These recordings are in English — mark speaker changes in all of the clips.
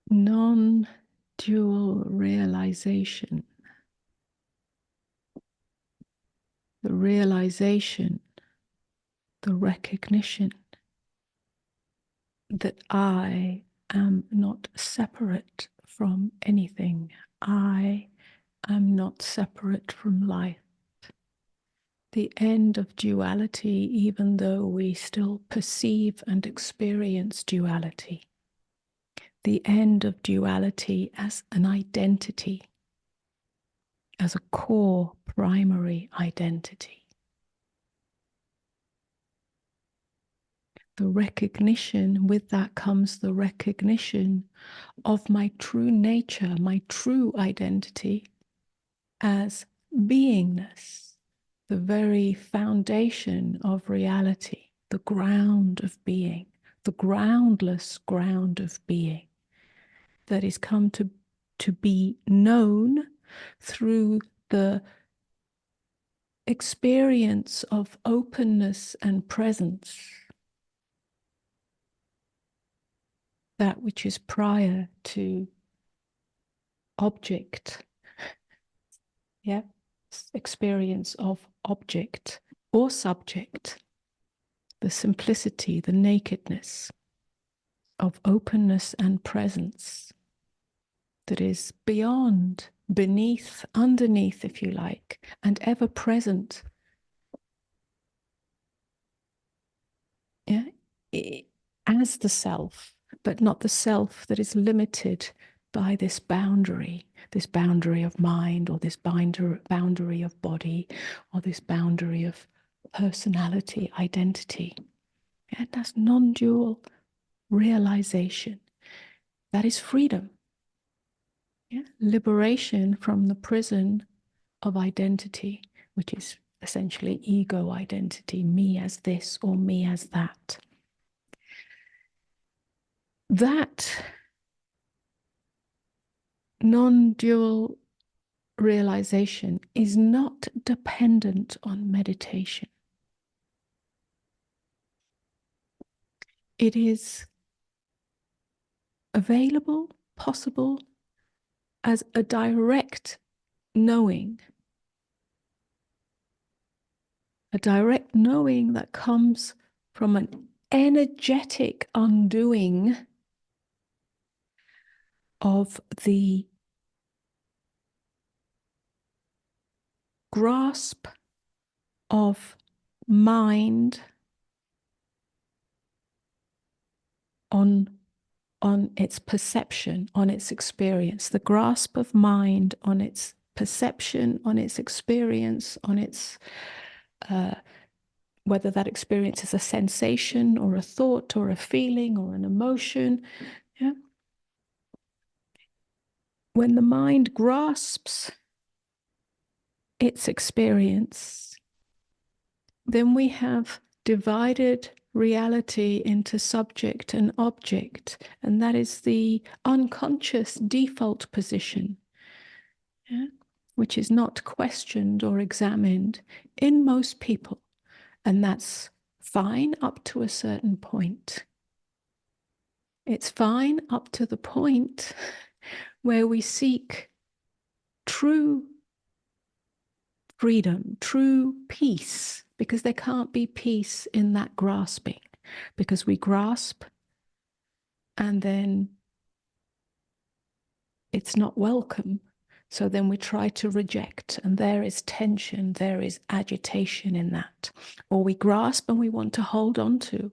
Speaker 1: non-dual realization. The realization, the recognition that I am not separate from anything. I am not separate from life. The end of duality, even though we still perceive and experience duality. The end of duality as an identity, as a core primary identity. The recognition, with that comes the recognition of my true nature, my true identity as beingness, the very foundation of reality, the ground of being, the groundless ground of being that is come to be known through the experience of openness and presence, that which is prior to object, yeah, experience of object or subject, the simplicity, the nakedness of openness and presence that is beyond, beneath, underneath, if you like, and ever present. Yeah, as the self, but not the self that is limited by this boundary of mind, or this boundary of body, or this boundary of personality, identity. And that's non-dual realization. That is freedom. Yeah? Liberation from the prison of identity, which is essentially ego identity, me as this or me as that. That non-dual realization is not dependent on meditation. It is available, possible, as a direct knowing. A direct knowing that comes from an energetic undoing of the grasp of mind on its perception, on its experience, the grasp of mind on its perception, on its experience, on its, whether that experience is a sensation or a thought or a feeling or an emotion. Yeah? When the mind grasps its experience, then we have divided reality into subject and object, and that is the unconscious default position, yeah? Which is not questioned or examined in most people, and that's fine up to a certain point. It's fine up to the point where we seek true freedom, true peace, because there can't be peace in that grasping, because we grasp and then it's not welcome. So then we try to reject, and there is tension, there is agitation in that. Or we grasp and we want to hold on to,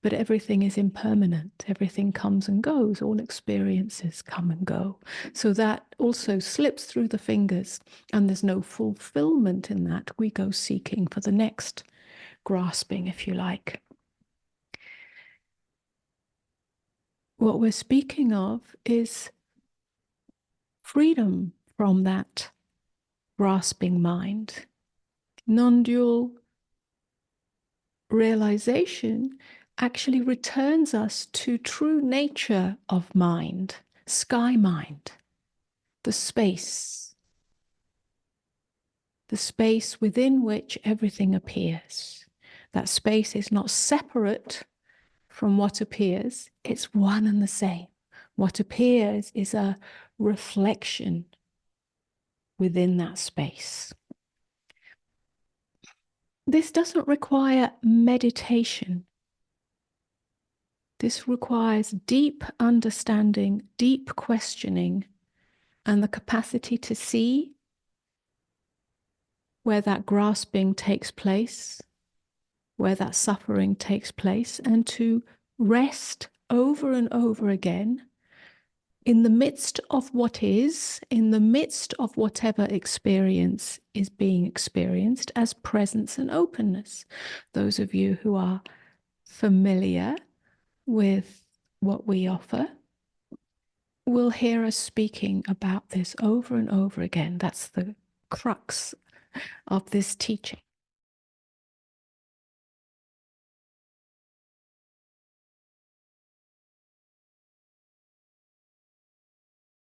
Speaker 1: but everything is impermanent. Everything comes and goes. All experiences come and go. So that also slips through the fingers, and there's no fulfillment in that. We go seeking for the next grasping, if you like. What we're speaking of is freedom from that grasping mind. Non-dual realization actually returns us to true nature of mind, sky mind, the space within which everything appears. That space is not separate from what appears, it's one and the same. What appears is a reflection within that space. This doesn't require meditation. This requires deep understanding, deep questioning, and the capacity to see where that grasping takes place, where that suffering takes place, and to rest over and over again in the midst of what is, in the midst of whatever experience is being experienced, as presence and openness. Those of you who are familiar with what we offer will hear us speaking about this over and over again. That's the crux of this teaching.